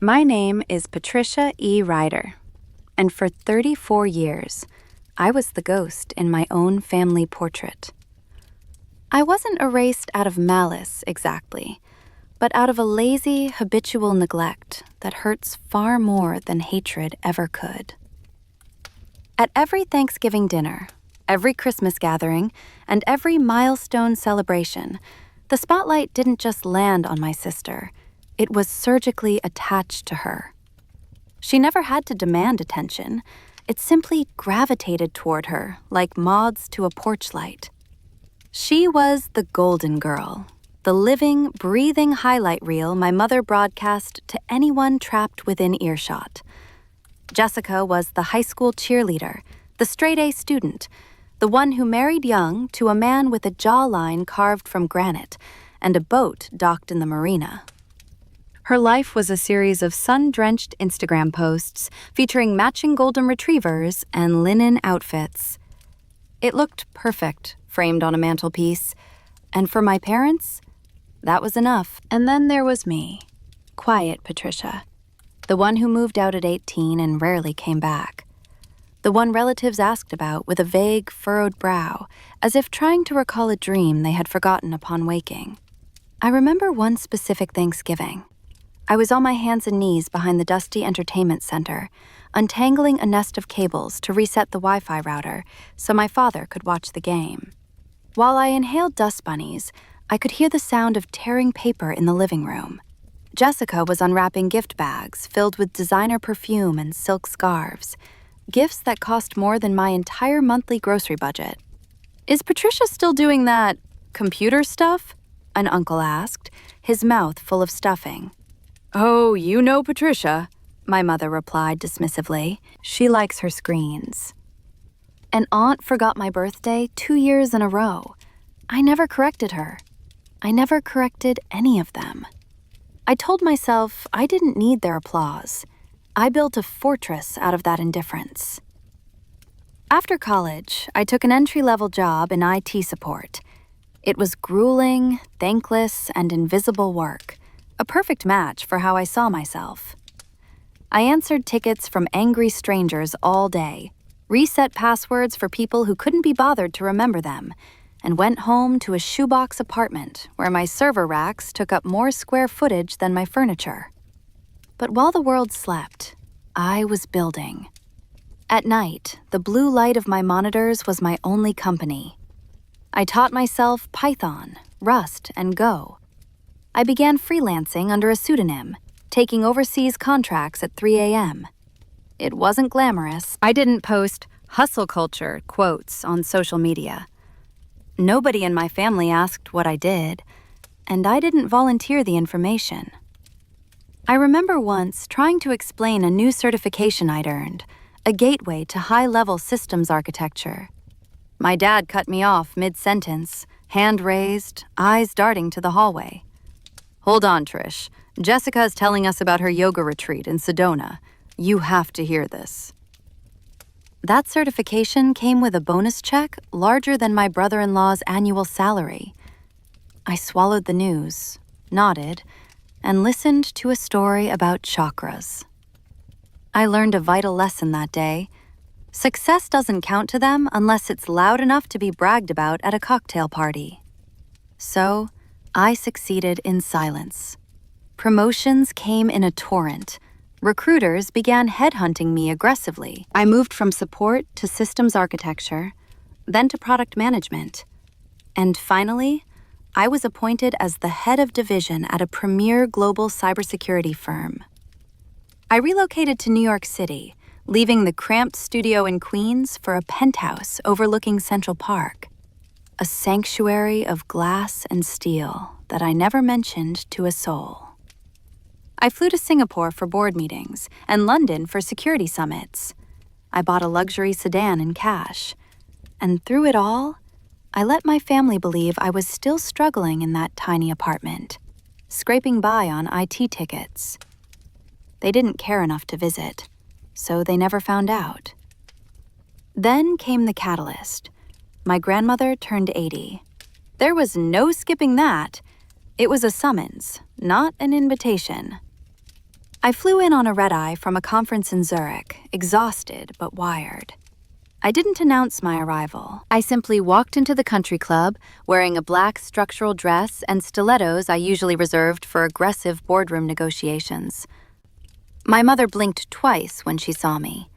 My name is Patricia E. Ryder, and for 34 years, I was the ghost in my own family portrait. I wasn't erased out of malice, exactly, but out of a lazy, habitual neglect that hurts far more than hatred ever could. At every Thanksgiving dinner, every Christmas gathering, and every milestone celebration, the spotlight didn't just land on my sister. It was surgically attached to her. She never had to demand attention. It simply gravitated toward her like moths to a porch light. She was the golden girl, the living, breathing highlight reel my mother broadcast to anyone trapped within earshot. Jessica was the high school cheerleader, the straight-A student, the one who married young to a man with a jawline carved from granite and a boat docked in the marina. Her life was a series of sun-drenched Instagram posts featuring matching golden retrievers and linen outfits. It looked perfect, framed on a mantelpiece, and for my parents, that was enough. And then there was me, quiet Patricia, the one who moved out at 18 and rarely came back. The one relatives asked about with a vague, furrowed brow, as if trying to recall a dream they had forgotten upon waking. I remember one specific Thanksgiving. I was on my hands and knees behind the dusty entertainment center, untangling a nest of cables to reset the Wi-Fi router so my father could watch the game. While I inhaled dust bunnies, I could hear the sound of tearing paper in the living room. Jessica was unwrapping gift bags filled with designer perfume and silk scarves, gifts that cost more than my entire monthly grocery budget. "Is Patricia still doing that computer stuff?" an uncle asked, his mouth full of stuffing. "Oh, you know Patricia," my mother replied dismissively. "She likes her screens." An aunt forgot my birthday 2 years in a row. I never corrected her. I never corrected any of them. I told myself I didn't need their applause. I built a fortress out of that indifference. After college, I took an entry-level job in IT support. It was grueling, thankless, and invisible work, a perfect match for how I saw myself. I answered tickets from angry strangers all day, reset passwords for people who couldn't be bothered to remember them, and went home to a shoebox apartment where my server racks took up more square footage than my furniture. But while the world slept, I was building. At night, the blue light of my monitors was my only company. I taught myself Python, Rust, and Go. I began freelancing under a pseudonym, taking overseas contracts at 3 a.m. It wasn't glamorous. I didn't post hustle culture quotes on social media. Nobody in my family asked what I did, and I didn't volunteer the information. I remember once trying to explain a new certification I'd earned, a gateway to high-level systems architecture. My dad cut me off mid-sentence, hand raised, eyes darting to the hallway. "Hold on, Trish. Jessica is telling us about her yoga retreat in Sedona. You have to hear this." That certification came with a bonus check larger than my brother-in-law's annual salary. I swallowed the news, nodded, and listened to a story about chakras. I learned a vital lesson that day. Success doesn't count to them unless it's loud enough to be bragged about at a cocktail party. So, I succeeded in silence. Promotions came in a torrent. Recruiters began headhunting me aggressively. I moved from support to systems architecture, then to product management. And finally, I was appointed as the head of division at a premier global cybersecurity firm. I relocated to New York City, leaving the cramped studio in Queens for a penthouse overlooking Central Park, a sanctuary of glass and steel that I never mentioned to a soul. I flew to Singapore for board meetings and London for security summits. I bought a luxury sedan in cash. And through it all, I let my family believe I was still struggling in that tiny apartment, scraping by on IT tickets. They didn't care enough to visit, so they never found out. Then came the catalyst. My grandmother turned 80. There was no skipping that. It was a summons, not an invitation. I flew in on a red-eye from a conference in Zurich, exhausted but wired. I didn't announce my arrival. I simply walked into the country club, wearing a black structural dress and stilettos I usually reserved for aggressive boardroom negotiations. My mother blinked twice when she saw me.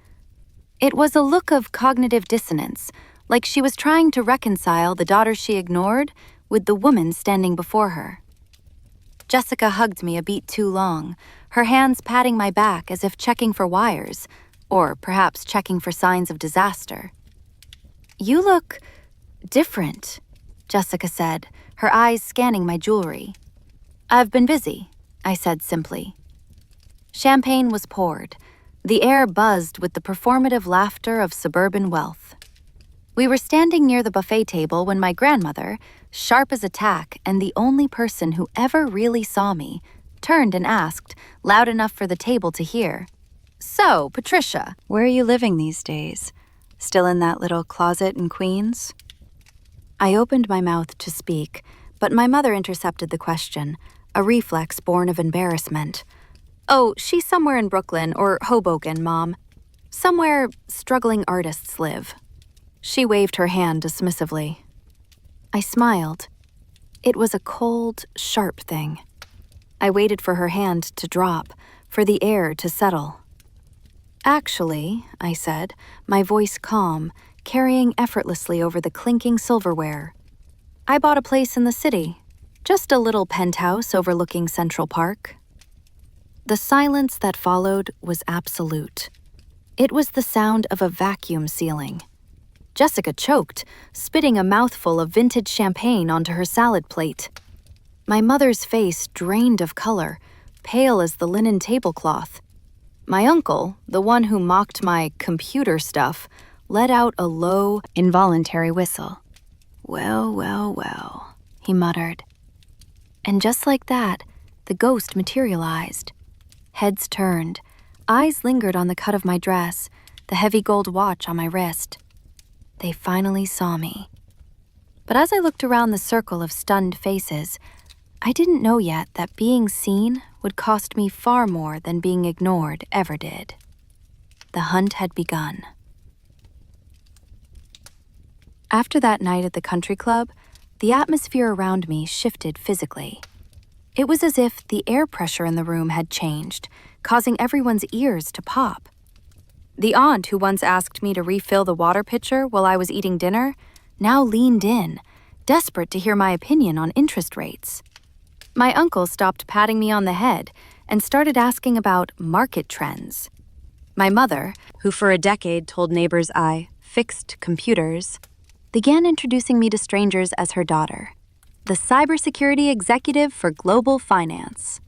It was a look of cognitive dissonance, like she was trying to reconcile the daughter she ignored with the woman standing before her. Jessica hugged me a beat too long, her hands patting my back as if checking for wires, or perhaps checking for signs of disaster. "You look different," Jessica said, her eyes scanning my jewelry. "I've been busy," I said simply. Champagne was poured. The air buzzed with the performative laughter of suburban wealth. We were standing near the buffet table when my grandmother, sharp as a tack and the only person who ever really saw me, turned and asked, loud enough for the table to hear, "So, Patricia, where are you living these days? Still in that little closet in Queens?" I opened my mouth to speak, but my mother intercepted the question, a reflex born of embarrassment. "Oh, she's somewhere in Brooklyn or Hoboken, Mom. Somewhere struggling artists live." She waved her hand dismissively. I smiled. It was a cold, sharp thing. I waited for her hand to drop, for the air to settle. "Actually," I said, my voice calm, carrying effortlessly over the clinking silverware, "I bought a place in the city, just a little penthouse overlooking Central Park." The silence that followed was absolute. It was the sound of a vacuum sealing. Jessica choked, spitting a mouthful of vintage champagne onto her salad plate. My mother's face drained of color, pale as the linen tablecloth. My uncle, the one who mocked my computer stuff, let out a low, involuntary whistle. "Well, well, well," he muttered. And just like that, the ghost materialized. Heads turned, eyes lingered on the cut of my dress, the heavy gold watch on my wrist. They finally saw me. But as I looked around the circle of stunned faces, I didn't know yet that being seen would cost me far more than being ignored ever did. The hunt had begun. After that night at the country club, the atmosphere around me shifted physically. It was as if the air pressure in the room had changed, causing everyone's ears to pop. The aunt who once asked me to refill the water pitcher while I was eating dinner now leaned in, desperate to hear my opinion on interest rates. My uncle stopped patting me on the head and started asking about market trends. My mother, who for a decade told neighbors I fixed computers, began introducing me to strangers as her daughter, the cybersecurity executive for global finance.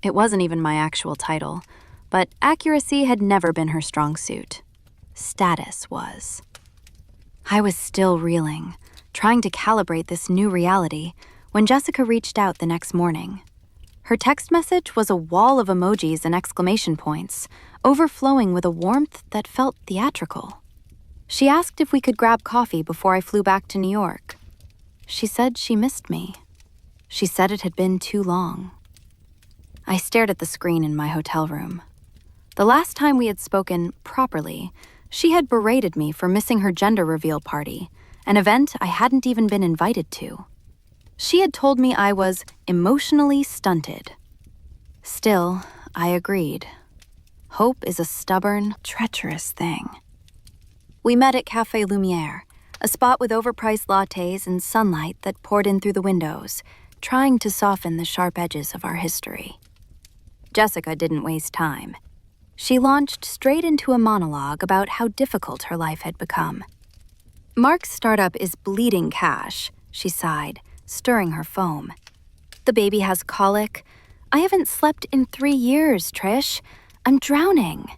It wasn't even my actual title, but accuracy had never been her strong suit. Status was. I was still reeling, trying to calibrate this new reality, when Jessica reached out the next morning. Her text message was a wall of emojis and exclamation points, overflowing with a warmth that felt theatrical. She asked if we could grab coffee before I flew back to New York. She said she missed me. She said it had been too long. I stared at the screen in my hotel room. The last time we had spoken properly, she had berated me for missing her gender reveal party, an event I hadn't even been invited to. She had told me I was emotionally stunted. Still, I agreed. Hope is a stubborn, treacherous thing. We met at Café Lumière, a spot with overpriced lattes and sunlight that poured in through the windows, trying to soften the sharp edges of our history. Jessica didn't waste time. She launched straight into a monologue about how difficult her life had become. "Mark's startup is bleeding cash," she sighed, stirring her foam. "The baby has colic. I haven't slept in 3 years, Trish. I'm drowning."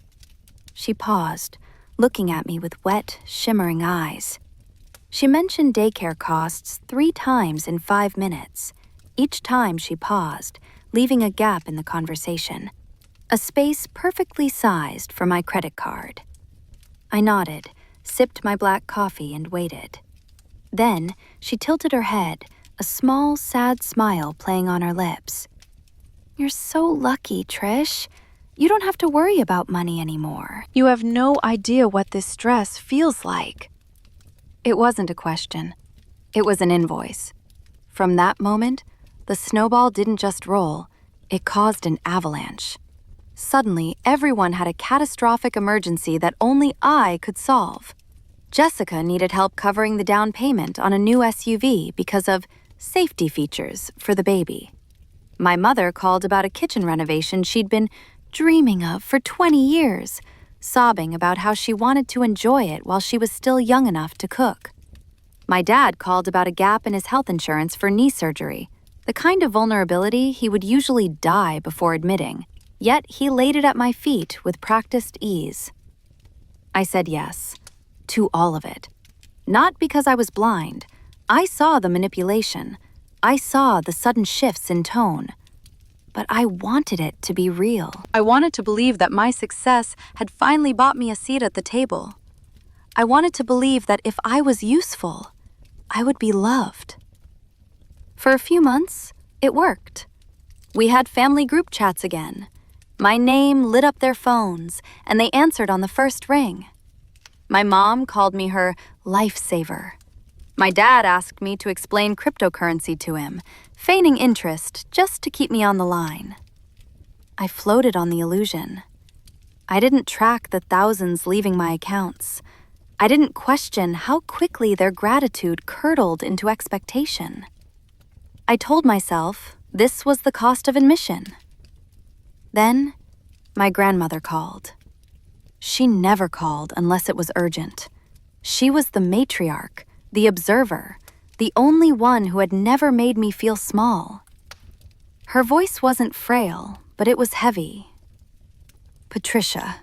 She paused, looking at me with wet, shimmering eyes. She mentioned daycare costs 3 times in 5 minutes. Each time she paused, leaving a gap in the conversation, a space perfectly sized for my credit card. I nodded, sipped my black coffee, and waited. Then she tilted her head, a small, sad smile playing on her lips. "You're so lucky, Trish. You don't have to worry about money anymore. You have no idea what this stress feels like." It wasn't a question. It was an invoice. From that moment, the snowball didn't just roll, it caused an avalanche. Suddenly, everyone had a catastrophic emergency that only I could solve. Jessica needed help covering the down payment on a new SUV because of safety features for the baby. My mother called about a kitchen renovation she'd been dreaming of for 20 years, sobbing about how she wanted to enjoy it while she was still young enough to cook. My dad called about a gap in his health insurance for knee surgery, the kind of vulnerability he would usually die before admitting, yet he laid it at my feet with practiced ease. I said yes, to all of it. Not because I was blind. I saw the manipulation. I saw the sudden shifts in tone. But I wanted it to be real. I wanted to believe that my success had finally bought me a seat at the table. I wanted to believe that if I was useful, I would be loved. For a few months, it worked. We had family group chats again. My name lit up their phones, and they answered on the first ring. My mom called me her lifesaver. My dad asked me to explain cryptocurrency to him, feigning interest just to keep me on the line. I floated on the illusion. I didn't track the thousands leaving my accounts. I didn't question how quickly their gratitude curdled into expectation. I told myself this was the cost of admission. Then, my grandmother called. She never called unless it was urgent. She was the matriarch, the observer, the only one who had never made me feel small. Her voice wasn't frail, but it was heavy. "Patricia,"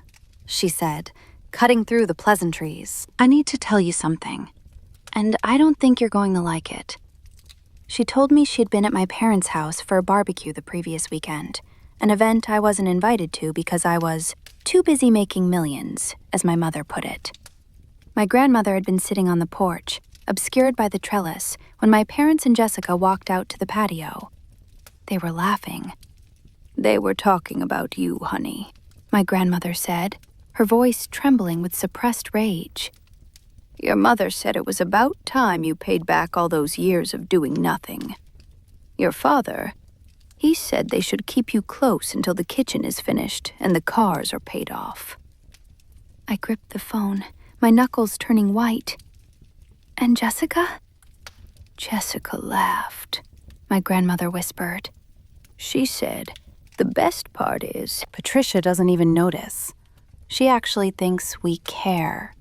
she said, cutting through the pleasantries, "I need to tell you something, and I don't think you're going to like it." She told me she'd been at my parents' house for a barbecue the previous weekend, an event I wasn't invited to because I was too busy making millions, as my mother put it. My grandmother had been sitting on the porch, obscured by the trellis, when my parents and Jessica walked out to the patio. They were laughing. "They were talking about you, honey," my grandmother said, her voice trembling with suppressed rage. "Your mother said it was about time you paid back all those years of doing nothing. Your father, he said they should keep you close until the kitchen is finished and the cars are paid off." I gripped the phone, my knuckles turning white. "And Jessica?" Jessica laughed, my grandmother whispered. She said, "The best part is, Patricia doesn't even notice. She actually thinks we care."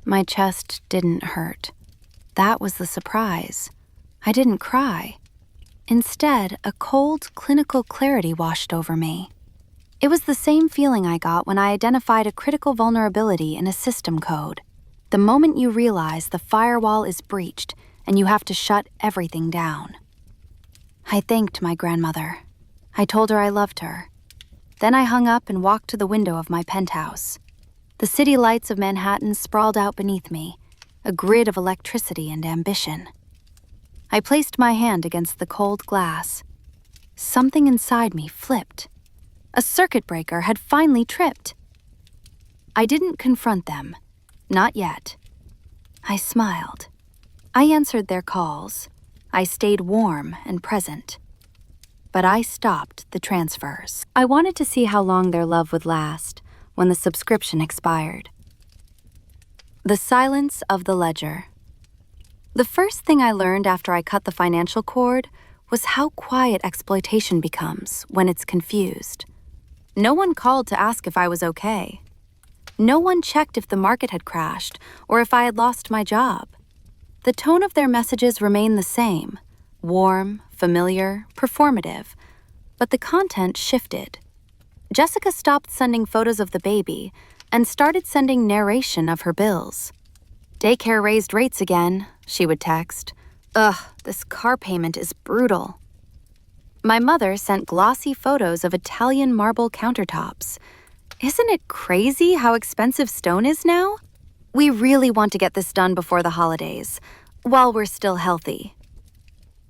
My chest didn't hurt. That was the surprise. I didn't cry. Instead, a cold, clinical clarity washed over me. It was the same feeling I got when I identified a critical vulnerability in a system code. The moment you realize the firewall is breached and you have to shut everything down. I thanked my grandmother. I told her I loved her. Then I hung up and walked to the window of my penthouse. The city lights of Manhattan sprawled out beneath me, a grid of electricity and ambition. I placed my hand against the cold glass. Something inside me flipped. A circuit breaker had finally tripped. I didn't confront them. Not yet. I smiled. I answered their calls. I stayed warm and present. But I stopped the transfers. I wanted to see how long their love would last when the subscription expired. The silence of the ledger. The first thing I learned after I cut the financial cord was how quiet exploitation becomes when it's confused. No one called to ask if I was okay. No one checked if the market had crashed or if I had lost my job. The tone of their messages remained the same, warm, familiar, performative, but the content shifted. Jessica stopped sending photos of the baby and started sending narration of her bills. "Daycare raised rates again," she would text. "Ugh, this car payment is brutal." My mother sent glossy photos of Italian marble countertops. Isn't it crazy how expensive stone is now? We really want to get this done before the holidays, while we're still healthy.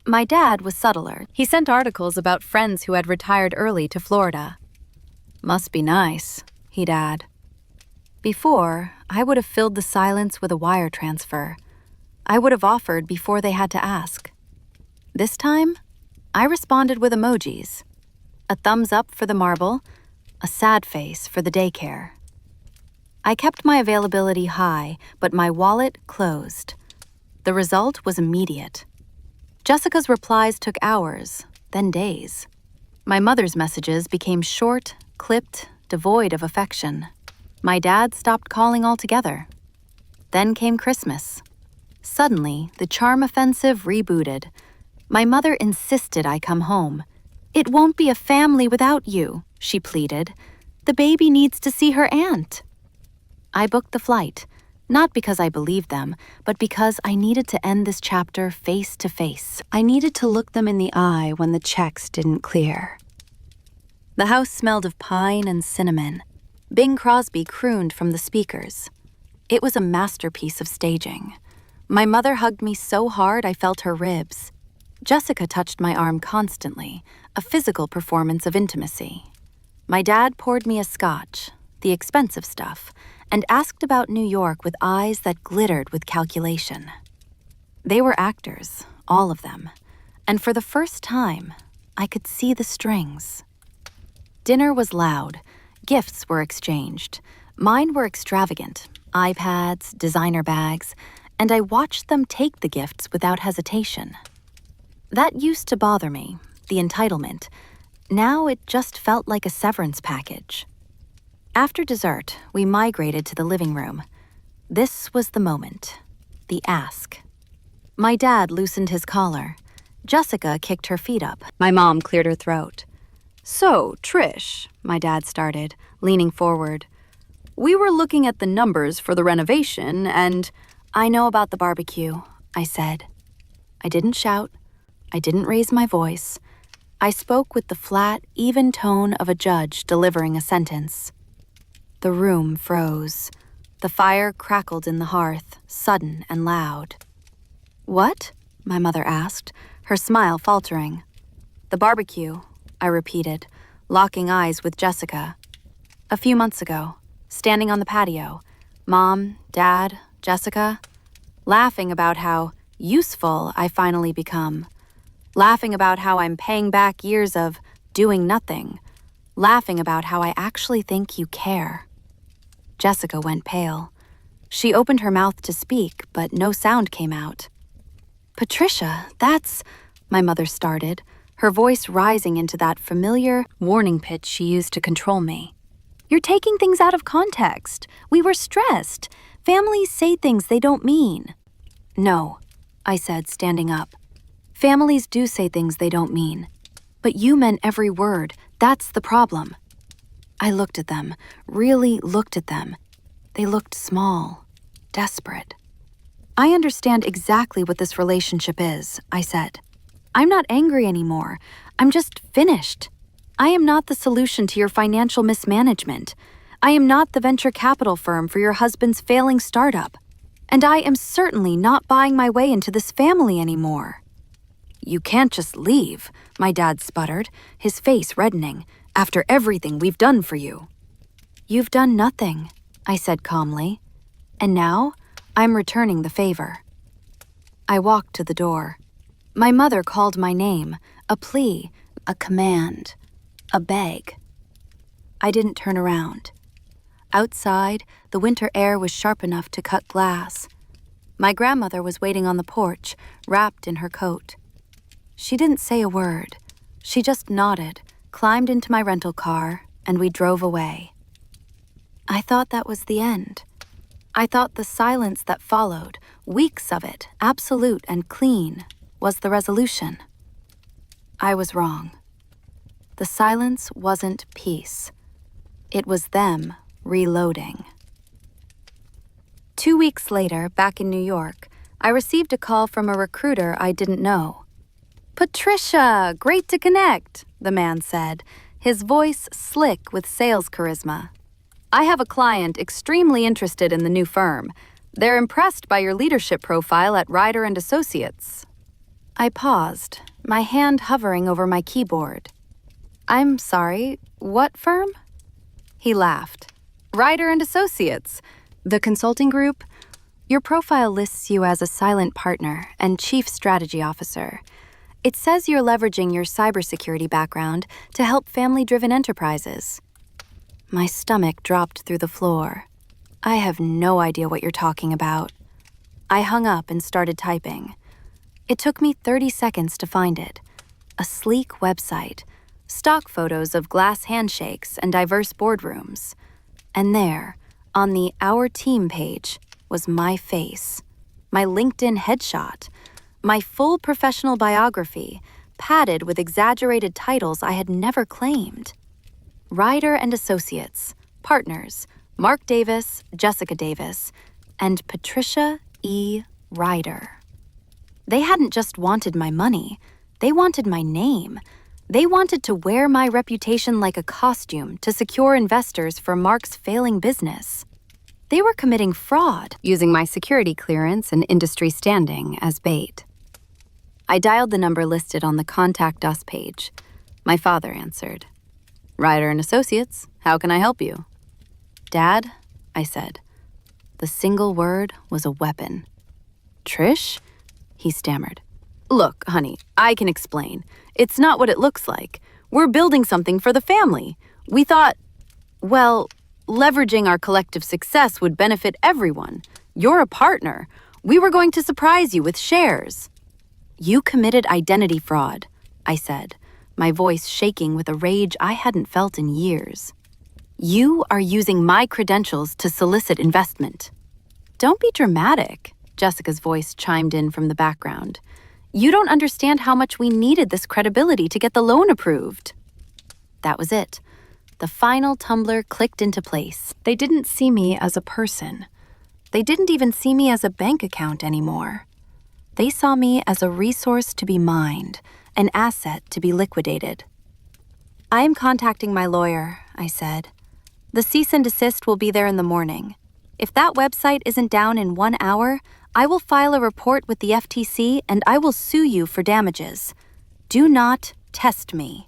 My dad was subtler. He sent articles about friends who had retired early to Florida. Must be nice, he'd add. Before, I would have filled the silence with a wire transfer. I would have offered before they had to ask. This time, I responded with emojis. A thumbs up for the marble, a sad face for the daycare. I kept my availability high, but my wallet closed. The result was immediate. Jessica's replies took hours, then days. My mother's messages became short, clipped, devoid of affection. My dad stopped calling altogether. Then came Christmas. Suddenly, the charm offensive rebooted. My mother insisted I come home. "It won't be a family without you," she pleaded. "The baby needs to see her aunt." I booked the flight, not because I believed them, but because I needed to end this chapter face to face. I needed to look them in the eye when the checks didn't clear. The house smelled of pine and cinnamon. Bing Crosby crooned from the speakers. It was a masterpiece of staging. My mother hugged me so hard I felt her ribs. Jessica touched my arm constantly, a physical performance of intimacy. My dad poured me a scotch, the expensive stuff, and asked about New York with eyes that glittered with calculation. They were actors, all of them, and for the first time, I could see the strings. Dinner was loud. Gifts were exchanged. Mine were extravagant, iPads, designer bags, and I watched them take the gifts without hesitation. That used to bother me, the entitlement. Now it just felt like a severance package. After dessert, we migrated to the living room. This was the moment, the ask. My dad loosened his collar. Jessica kicked her feet up. My mom cleared her throat. "So, Trish," my dad started, leaning forward, "we were looking at the numbers for the renovation and—" "I know about the barbecue," I said. I didn't shout. I didn't raise my voice. I spoke with the flat, even tone of a judge delivering a sentence. The room froze. The fire crackled in the hearth, sudden and loud. "What?" my mother asked, her smile faltering. "The barbecue," I repeated, locking eyes with Jessica. "A few months ago, standing on the patio, Mom, Dad, Jessica, laughing about how useful I finally become, laughing about how I'm paying back years of doing nothing, laughing about how I actually think you care." Jessica went pale. She opened her mouth to speak, but no sound came out. "Patricia, that's—" my mother started, her voice rising into that familiar warning pitch she used to control me. "You're taking things out of context. We were stressed. Families say things they don't mean." "No," I said, standing up. "Families do say things they don't mean. But you meant every word. That's the problem." I looked at them, really looked at them. They looked small, desperate. "I understand exactly what this relationship is," I said. "I'm not angry anymore. I'm just finished. I am not the solution to your financial mismanagement. I am not the venture capital firm for your husband's failing startup. And I am certainly not buying my way into this family anymore." "You can't just leave," my dad sputtered, his face reddening, "after everything we've done for you." "You've done nothing," I said calmly. "And now, I'm returning the favor." I walked to the door. My mother called my name, a plea, a command, a beg. I didn't turn around. Outside, the winter air was sharp enough to cut glass. My grandmother was waiting on the porch, wrapped in her coat. She didn't say a word. She just nodded, climbed into my rental car, and we drove away. I thought that was the end. I thought the silence that followed, weeks of it, absolute and clean, was the resolution. I was wrong. The silence wasn't peace. It was them reloading. 2 weeks later, back in New York, I received a call from a recruiter I didn't know. "Patricia, great to connect," the man said, his voice slick with sales charisma. "I have a client extremely interested in the new firm. They're impressed by your leadership profile at Ryder & Associates." I paused, my hand hovering over my keyboard. "I'm sorry, what firm?" He laughed. Ryder and Associates, the consulting group. Your profile lists you as a silent partner and chief strategy officer. It says you're leveraging your cybersecurity background to help family-driven enterprises. My stomach dropped through the floor. I have no idea what you're talking about. I hung up and started typing. It took me 30 seconds to find it. A sleek website, stock photos of glass handshakes and diverse boardrooms. And there, on the Our Team page, was my face, my LinkedIn headshot, my full professional biography, padded with exaggerated titles I had never claimed. Ryder and Associates, partners, Mark Davis, Jessica Davis, and Patricia E. Ryder. They hadn't just wanted my money, they wanted my name. They wanted to wear my reputation like a costume to secure investors for Mark's failing business. They were committing fraud, using my security clearance and industry standing as bait. I dialed the number listed on the Contact Us page. My father answered. Ryder and Associates, how can I help you? Dad, I said. The single word was a weapon. Trish? He stammered. Look, honey, I can explain. It's not what it looks like. We're building something for the family. We thought, well, leveraging our collective success would benefit everyone. You're a partner. We were going to surprise you with shares. You committed identity fraud, I said, my voice shaking with a rage I hadn't felt in years. You are using my credentials to solicit investment. Don't be dramatic, Jessica's voice chimed in from the background. You don't understand how much we needed this credibility to get the loan approved. That was it. The final tumbler clicked into place. They didn't see me as a person. They didn't even see me as a bank account anymore. They saw me as a resource to be mined, an asset to be liquidated. I am contacting my lawyer, I said. The cease and desist will be there in the morning. If that website isn't down in 1 hour, I will file a report with the FTC and I will sue you for damages. Do not test me.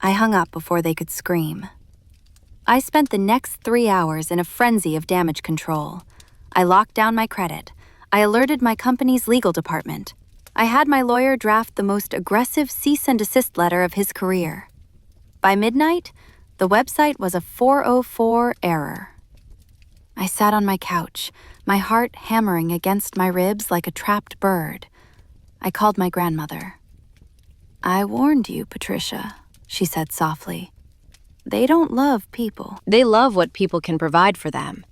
I hung up before they could scream. I spent the next 3 hours in a frenzy of damage control. I locked down my credit. I alerted my company's legal department. I had my lawyer draft the most aggressive cease and desist letter of his career. By midnight, the website was a 404 error. I sat on my couch, my heart hammering against my ribs like a trapped bird. I called my grandmother. I warned you, Patricia, she said softly. They don't love people. They love what people can provide for them.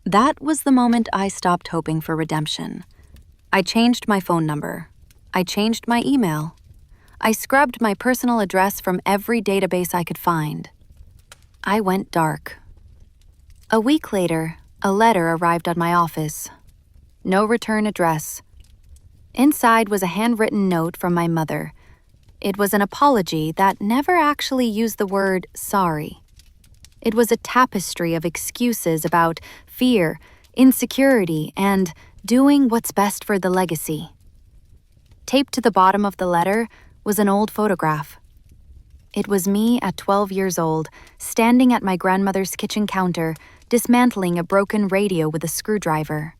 That was the moment I stopped hoping for redemption. I changed my phone number. I changed my email. I scrubbed my personal address from every database I could find. I went dark. A week later, a letter arrived at my office. No return address. Inside was a handwritten note from my mother. It was an apology that never actually used the word sorry. It was a tapestry of excuses about fear, insecurity, and doing what's best for the legacy. Taped to the bottom of the letter was an old photograph. It was me at 12 years old, standing at my grandmother's kitchen counter, dismantling a broken radio with a screwdriver.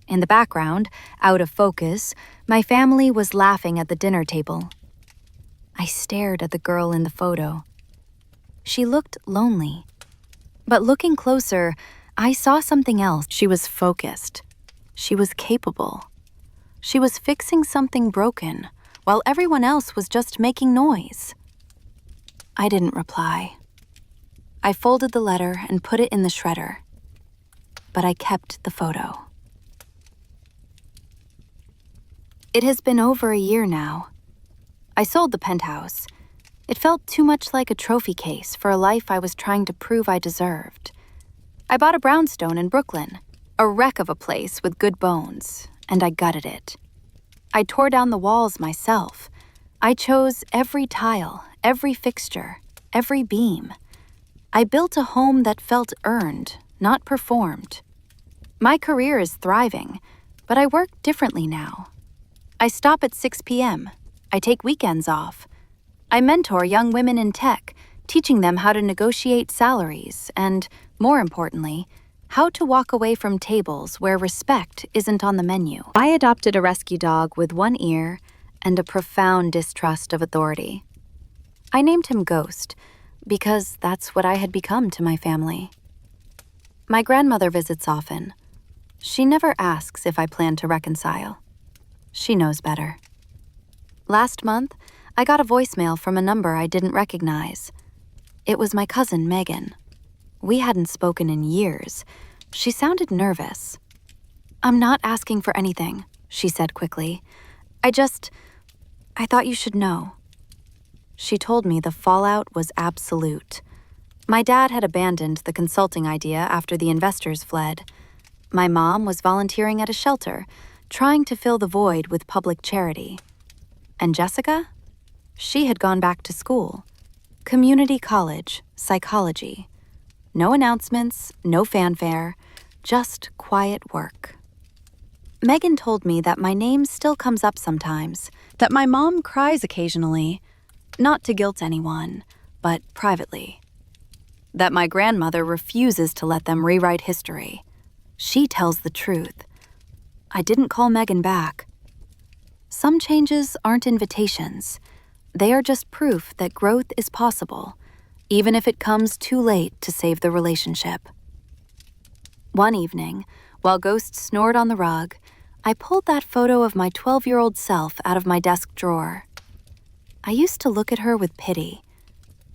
In the background, out of focus, my family was laughing at the dinner table. I stared at the girl in the photo. She looked lonely. But looking closer, I saw something else. She was focused. She was capable. She was fixing something broken, while everyone else was just making noise. I didn't reply. I folded the letter and put it in the shredder. But I kept the photo. It has been over a year now. I sold the penthouse. It felt too much like a trophy case for a life I was trying to prove I deserved. I bought a brownstone in Brooklyn, a wreck of a place with good bones, and I gutted it. I tore down the walls myself. I chose every tile, every fixture, every beam. I built a home that felt earned, not performed. My career is thriving, but I work differently now. I stop at 6 p.m. I take weekends off. I mentor young women in tech, teaching them how to negotiate salaries and, more importantly, how to walk away from tables where respect isn't on the menu. I adopted a rescue dog with one ear and a profound distrust of authority. I named him Ghost because that's what I had become to my family. My grandmother visits often. She never asks if I plan to reconcile. She knows better. Last month, I got a voicemail from a number I didn't recognize. It was my cousin, Megan. We hadn't spoken in years. She sounded nervous. "I'm not asking for anything," she said quickly. I thought you should know." She told me the fallout was absolute. My dad had abandoned the consulting idea after the investors fled. My mom was volunteering at a shelter, trying to fill the void with public charity. And Jessica? She had gone back to school. Community college, psychology. No announcements, no fanfare, just quiet work. Megan told me that my name still comes up sometimes, that my mom cries occasionally, not to guilt anyone, but privately. That my grandmother refuses to let them rewrite history. She tells the truth. I didn't call Megan back. Some changes aren't invitations. They are just proof that growth is possible, even if it comes too late to save the relationship. One evening, while Ghost snored on the rug, I pulled that photo of my 12-year-old self out of my desk drawer. I used to look at her with pity.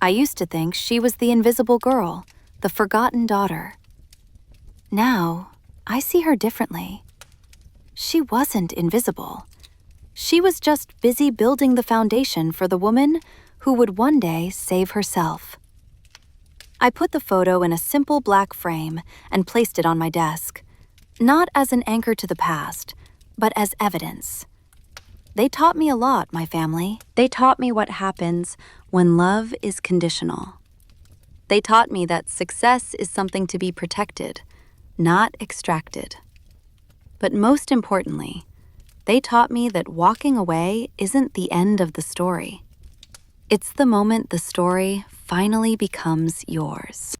I used to think she was the invisible girl, the forgotten daughter. Now, I see her differently. She wasn't invisible. She was just busy building the foundation for the woman who would one day save herself. I put the photo in a simple black frame and placed it on my desk, not as an anchor to the past, but as evidence. They taught me a lot, my family. They taught me what happens when love is conditional. They taught me that success is something to be protected, not extracted. But most importantly, they taught me that walking away isn't the end of the story. It's the moment the story finally becomes yours.